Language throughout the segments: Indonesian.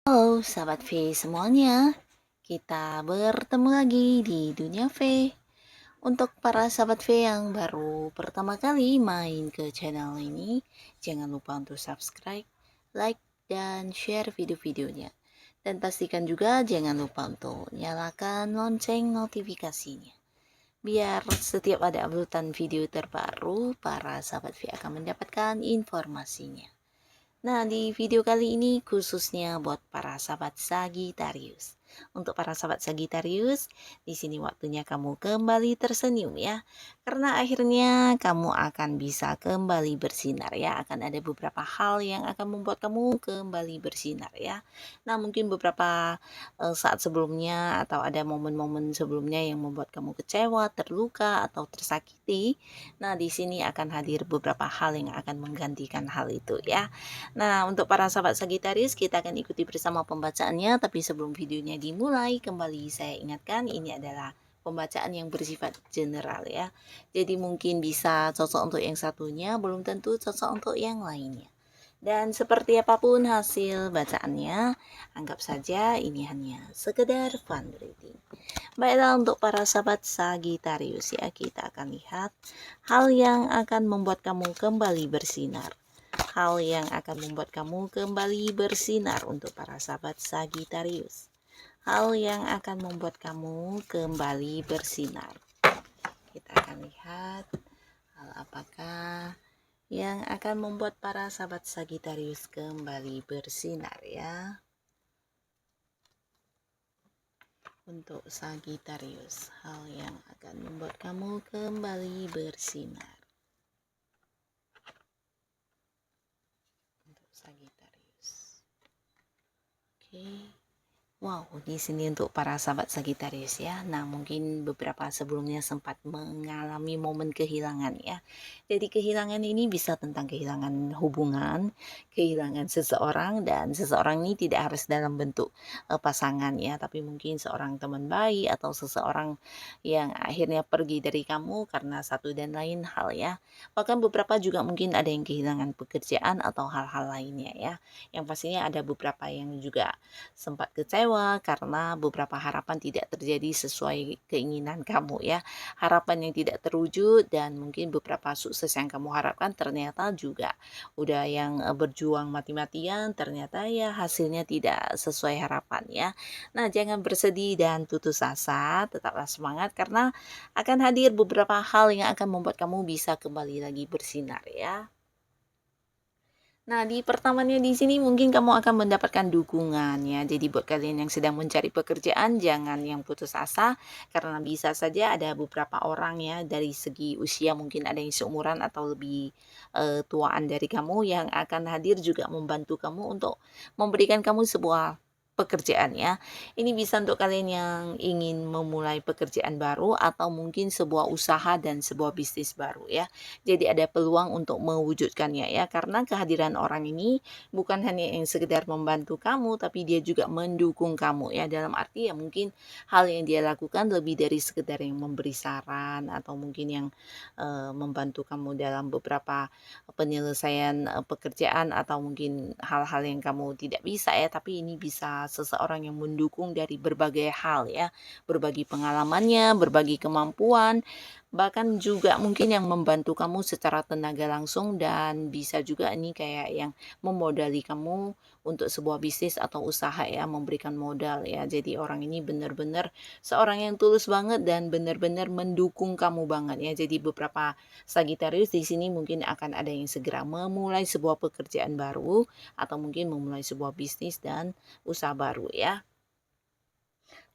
Halo sahabat V semuanya, kita bertemu lagi di Dunia V. Untuk para sahabat V yang baru pertama kali main ke channel ini, jangan lupa untuk subscribe, like, dan share video-videonya. Dan pastikan juga jangan lupa untuk nyalakan lonceng notifikasinya. Biar setiap ada uploadan video terbaru, para sahabat V akan mendapatkan informasinya. Nah, di video kali ini khususnya buat para sahabat Sagittarius. Untuk para sahabat Sagittarius, di sini waktunya kamu kembali tersenyum ya. Karena akhirnya kamu akan bisa kembali bersinar ya. Akan ada beberapa hal yang akan membuat kamu kembali bersinar ya. Nah, mungkin beberapa saat sebelumnya atau ada momen-momen sebelumnya yang membuat kamu kecewa, terluka atau tersakiti. Nah, di sini akan hadir beberapa hal yang akan menggantikan hal itu ya. Nah, untuk para sahabat Sagittarius, kita akan ikuti bersama pembacaannya. Tapi sebelum videonya dimulai, kembali saya ingatkan ini adalah pembacaan yang bersifat general ya. Jadi mungkin bisa cocok untuk yang satunya, belum tentu cocok untuk yang lainnya. Dan seperti apapun hasil bacaannya, anggap saja ini hanya sekedar fun reading. Baiklah, untuk para sahabat Sagittarius ya, kita akan lihat hal yang akan membuat kamu kembali bersinar. Hal yang akan membuat kamu kembali bersinar untuk para sahabat Sagittarius. Hal yang akan membuat kamu kembali bersinar. Kita akan lihat hal apakah yang akan membuat para sahabat Sagittarius kembali bersinar ya. Untuk Sagittarius, hal yang akan membuat kamu kembali bersinar. Untuk Sagittarius. Oke. Wow, di sini untuk para sahabat Sagittarius ya. Nah, mungkin beberapa sebelumnya sempat mengalami momen kehilangan ya. Jadi kehilangan ini bisa tentang kehilangan hubungan, kehilangan seseorang, dan seseorang ini tidak harus dalam bentuk pasangan ya, tapi mungkin seorang teman baik atau seseorang yang akhirnya pergi dari kamu karena satu dan lain hal ya. Bahkan beberapa juga mungkin ada yang kehilangan pekerjaan atau hal-hal lainnya ya. Yang pastinya ada beberapa yang juga sempat kecewa karena beberapa harapan tidak terjadi sesuai keinginan kamu ya. Harapan yang tidak terwujud dan mungkin beberapa sukses yang kamu harapkan ternyata juga udah yang berjuang mati-matian ternyata ya hasilnya tidak sesuai harapan ya. Nah, jangan bersedih dan putus asa, tetaplah semangat karena akan hadir beberapa hal yang akan membuat kamu bisa kembali lagi bersinar ya. Nah, di pertamanya di sini mungkin kamu akan mendapatkan dukungan ya. Jadi buat kalian yang sedang mencari pekerjaan, jangan yang putus asa karena bisa saja ada beberapa orang ya dari segi usia mungkin ada yang seumuran atau lebih tuaan dari kamu yang akan hadir juga membantu kamu untuk memberikan kamu sebuah pekerjaan ya. Ini bisa untuk kalian yang ingin memulai pekerjaan baru atau mungkin sebuah usaha dan sebuah bisnis baru ya. Jadi ada peluang untuk mewujudkannya ya, karena kehadiran orang ini bukan hanya yang sekedar membantu kamu, tapi dia juga mendukung kamu ya, dalam arti ya mungkin hal yang dia lakukan lebih dari sekedar yang memberi saran atau mungkin yang membantu kamu dalam beberapa penyelesaian pekerjaan atau mungkin hal-hal yang kamu tidak bisa ya, tapi ini bisa seseorang yang mendukung dari berbagai hal ya, berbagi pengalamannya, berbagi kemampuan, bahkan juga mungkin yang membantu kamu secara tenaga langsung dan bisa juga ini kayak yang memodali kamu untuk sebuah bisnis atau usaha ya, memberikan modal ya. Jadi orang ini benar-benar seorang yang tulus banget dan benar-benar mendukung kamu banget ya. Jadi beberapa Sagittarius di sini mungkin akan ada yang segera memulai sebuah pekerjaan baru atau mungkin memulai sebuah bisnis dan usaha baru ya.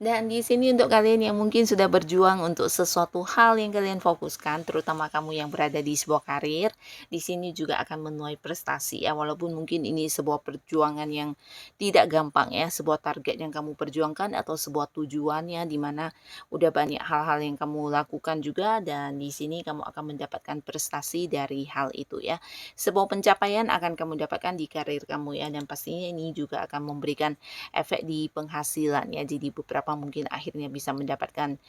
Dan di sini untuk kalian yang mungkin sudah berjuang untuk sesuatu hal yang kalian fokuskan, terutama kamu yang berada di sebuah karir, di sini juga akan menuai prestasi ya, walaupun mungkin ini sebuah perjuangan yang tidak gampang ya, sebuah target yang kamu perjuangkan atau sebuah tujuannya di mana udah banyak hal-hal yang kamu lakukan juga dan di sini kamu akan mendapatkan prestasi dari hal itu ya. Sebuah pencapaian akan kamu dapatkan di karir kamu ya dan pastinya ini juga akan memberikan efek di penghasilan ya. Jadi beberapa mungkin akhirnya bisa mendapatkan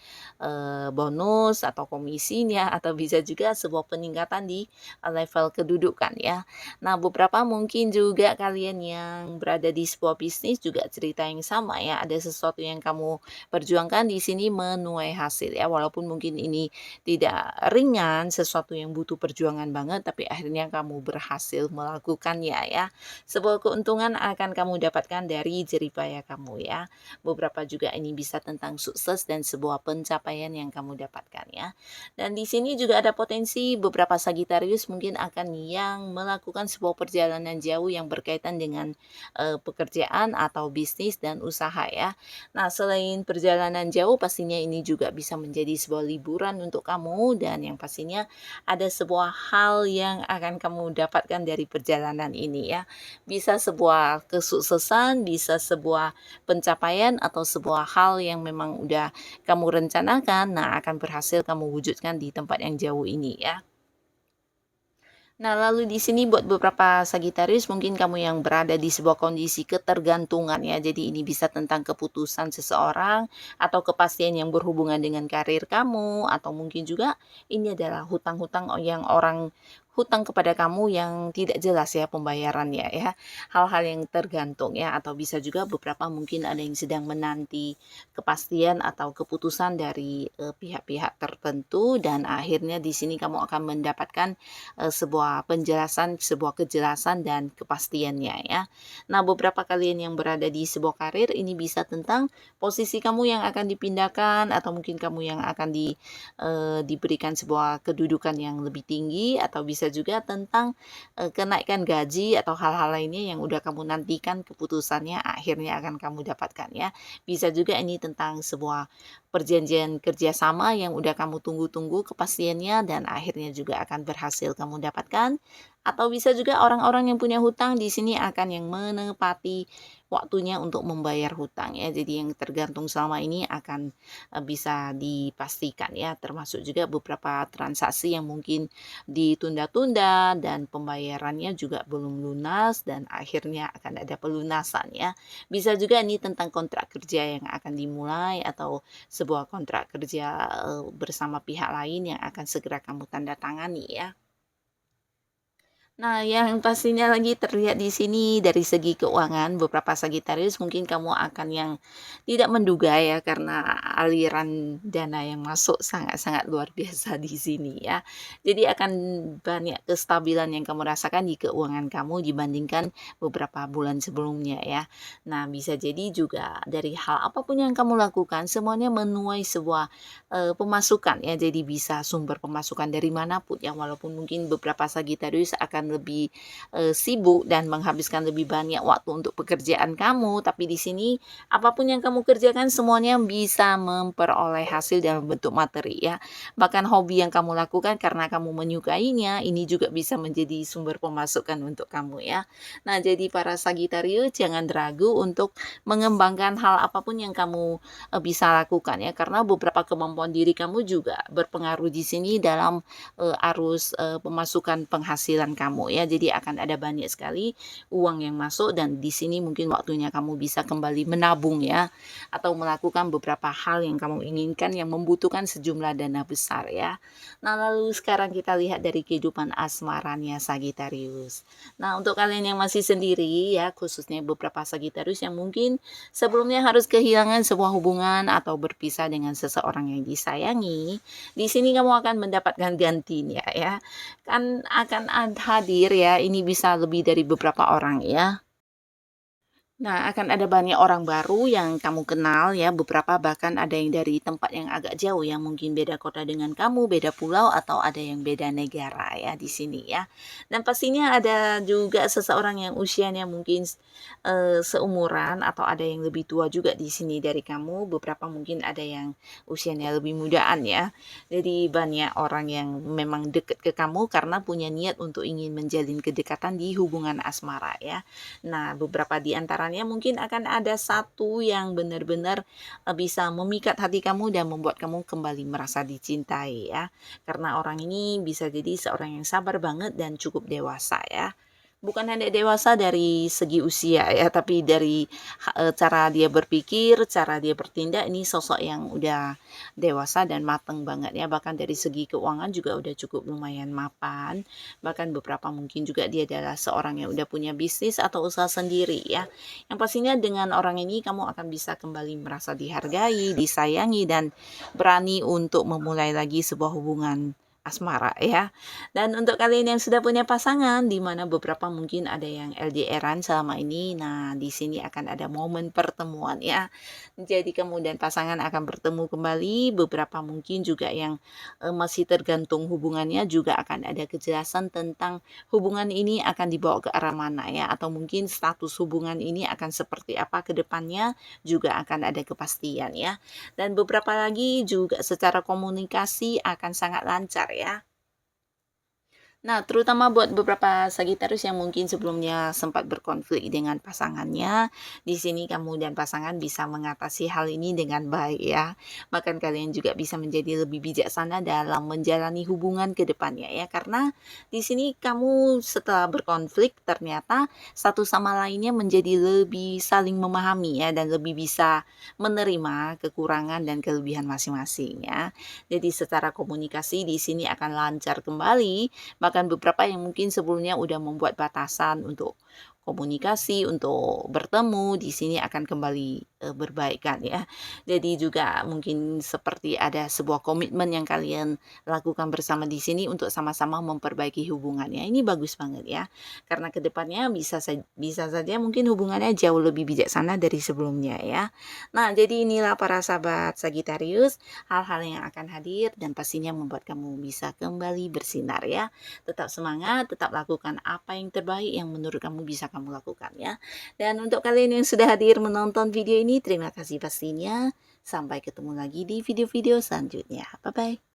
bonus atau komisinya atau bisa juga sebuah peningkatan di level kedudukan ya. Nah, beberapa mungkin juga kalian yang berada di sebuah bisnis juga cerita yang sama ya. Ada sesuatu yang kamu perjuangkan di sini menuai hasil ya. Walaupun mungkin ini tidak ringan, sesuatu yang butuh perjuangan banget tapi akhirnya kamu berhasil melakukannya ya. Sebuah keuntungan akan kamu dapatkan dari jeripaya kamu ya. Beberapa juga ini bisa tentang sukses dan sebuah pencapaian yang kamu dapatkan ya. Dan di sini juga ada potensi beberapa Sagittarius mungkin akan yang melakukan sebuah perjalanan jauh yang berkaitan dengan pekerjaan atau bisnis dan usaha ya. Nah, selain perjalanan jauh pastinya ini juga bisa menjadi sebuah liburan untuk kamu dan yang pastinya ada sebuah hal yang akan kamu dapatkan dari perjalanan ini ya. Bisa sebuah kesuksesan, bisa sebuah pencapaian atau sebuah hal yang memang udah kamu rencanakan, nah akan berhasil kamu wujudkan di tempat yang jauh ini ya. Nah, lalu di sini buat beberapa Sagittarius mungkin kamu yang berada di sebuah kondisi ketergantungan ya. Jadi ini bisa tentang keputusan seseorang atau kepastian yang berhubungan dengan karir kamu atau mungkin juga ini adalah hutang-hutang yang orang hutang kepada kamu yang tidak jelas ya pembayarannya ya. Hal-hal yang tergantung ya atau bisa juga beberapa mungkin ada yang sedang menanti kepastian atau keputusan dari pihak-pihak tertentu dan akhirnya di sini kamu akan mendapatkan sebuah penjelasan, sebuah kejelasan dan kepastiannya ya. Nah, beberapa kalian yang berada di sebuah karir ini bisa tentang posisi kamu yang akan dipindahkan atau mungkin kamu yang akan diberikan sebuah kedudukan yang lebih tinggi atau bisa juga tentang kenaikan gaji atau hal-hal lainnya yang udah kamu nantikan keputusannya akhirnya akan kamu dapatkan ya. Bisa juga ini tentang sebuah perjanjian kerjasama yang udah kamu tunggu-tunggu kepastiannya dan akhirnya juga akan berhasil kamu dapatkan. Atau bisa juga orang-orang yang punya hutang di sini akan yang menepati waktunya untuk membayar hutang ya. Jadi yang tergantung selama ini akan bisa dipastikan ya. Termasuk juga beberapa transaksi yang mungkin ditunda-tunda dan pembayarannya juga belum lunas dan akhirnya akan ada pelunasan ya. Bisa juga ini tentang kontrak kerja yang akan dimulai atau sebuah kontrak kerja bersama pihak lain yang akan segera kamu tanda tangani ya. Nah, yang pastinya lagi terlihat di sini dari segi keuangan beberapa Sagittarius mungkin kamu akan yang tidak menduga ya karena aliran dana yang masuk sangat-sangat luar biasa di sini ya. Jadi akan banyak kestabilan yang kamu rasakan di keuangan kamu dibandingkan beberapa bulan sebelumnya ya. Nah, bisa jadi juga dari hal apapun yang kamu lakukan semuanya menuai sebuah pemasukan ya. Jadi bisa sumber pemasukan dari manapun ya walaupun mungkin beberapa Sagittarius akan lebih sibuk dan menghabiskan lebih banyak waktu untuk pekerjaan kamu, tapi di sini apapun yang kamu kerjakan semuanya bisa memperoleh hasil dalam bentuk materi ya. Bahkan hobi yang kamu lakukan karena kamu menyukainya, ini juga bisa menjadi sumber pemasukan untuk kamu ya. Nah, jadi para Sagittarius jangan ragu untuk mengembangkan hal apapun yang kamu bisa lakukan ya karena beberapa kemampuan diri kamu juga berpengaruh di sini dalam arus pemasukan penghasilan kamu ya. Jadi akan ada banyak sekali uang yang masuk dan di sini mungkin waktunya kamu bisa kembali menabung ya atau melakukan beberapa hal yang kamu inginkan yang membutuhkan sejumlah dana besar ya. Nah, lalu sekarang kita lihat dari kehidupan asmaranya Sagittarius. Nah, untuk kalian yang masih sendiri ya, khususnya beberapa Sagittarius yang mungkin sebelumnya harus kehilangan sebuah hubungan atau berpisah dengan seseorang yang disayangi, di sini kamu akan mendapatkan gantinya ya. Kan akan hadir ya, ini bisa lebih dari beberapa orang ya. Nah, akan ada banyak orang baru yang kamu kenal ya, beberapa bahkan ada yang dari tempat yang agak jauh yang mungkin beda kota dengan kamu, beda pulau atau ada yang beda negara ya di sini ya. Dan pastinya ada juga seseorang yang usianya mungkin seumuran atau ada yang lebih tua juga di sini dari kamu, beberapa mungkin ada yang usianya lebih mudaan ya. Jadi banyak orang yang memang dekat ke kamu karena punya niat untuk ingin menjalin kedekatan di hubungan asmara ya. Nah, beberapa di antaranya mungkin akan ada satu yang benar-benar bisa memikat hati kamu dan membuat kamu kembali merasa dicintai ya. Karena orang ini bisa jadi seorang yang sabar banget dan cukup dewasa ya. Bukan hanya dewasa dari segi usia ya, tapi dari cara dia berpikir, cara dia bertindak, ini sosok yang udah dewasa dan mateng banget ya. Bahkan dari segi keuangan juga udah cukup lumayan mapan. Bahkan beberapa mungkin juga dia adalah seorang yang udah punya bisnis atau usaha sendiri ya. Yang pastinya dengan orang ini kamu akan bisa kembali merasa dihargai, disayangi, dan berani untuk memulai lagi sebuah hubungan asmara ya. Dan untuk kalian yang sudah punya pasangan, di mana beberapa mungkin ada yang LDR-an selama ini, nah di sini akan ada momen pertemuan ya. Jadi kamu dan pasangan akan bertemu kembali, beberapa mungkin juga yang masih tergantung hubungannya juga akan ada kejelasan tentang hubungan ini akan dibawa ke arah mana ya, atau mungkin status hubungan ini akan seperti apa ke depannya juga akan ada kepastian ya. Dan beberapa lagi juga secara komunikasi akan sangat lancar ya. Nah, terutama buat beberapa Sagittarius yang mungkin sebelumnya sempat berkonflik dengan pasangannya, di sini kamu dan pasangan bisa mengatasi hal ini dengan baik ya. Bahkan kalian juga bisa menjadi lebih bijaksana dalam menjalani hubungan ke depannya ya. Karena di sini kamu setelah berkonflik ternyata satu sama lainnya menjadi lebih saling memahami ya dan lebih bisa menerima kekurangan dan kelebihan masing-masing ya. Jadi secara komunikasi di sini akan lancar kembali. Bahkan beberapa yang mungkin sebelumnya udah membuat batasan untuk komunikasi, untuk bertemu, di sini akan kembali berbaikan ya. Jadi juga mungkin seperti ada sebuah komitmen yang kalian lakukan bersama di sini untuk sama-sama memperbaiki hubungannya. Ini bagus banget ya. Karena kedepannya bisa saja mungkin hubungannya jauh lebih bijaksana dari sebelumnya ya. Nah, jadi inilah para sahabat Sagittarius, hal-hal yang akan hadir dan pastinya membuat kamu bisa kembali bersinar ya. Tetap semangat, tetap lakukan apa yang terbaik yang menurut kamu bisa kamu lakukan ya. Dan untuk kalian yang sudah hadir menonton video ini, terima kasih pastinya. Sampai ketemu lagi di video-video selanjutnya. Bye-bye.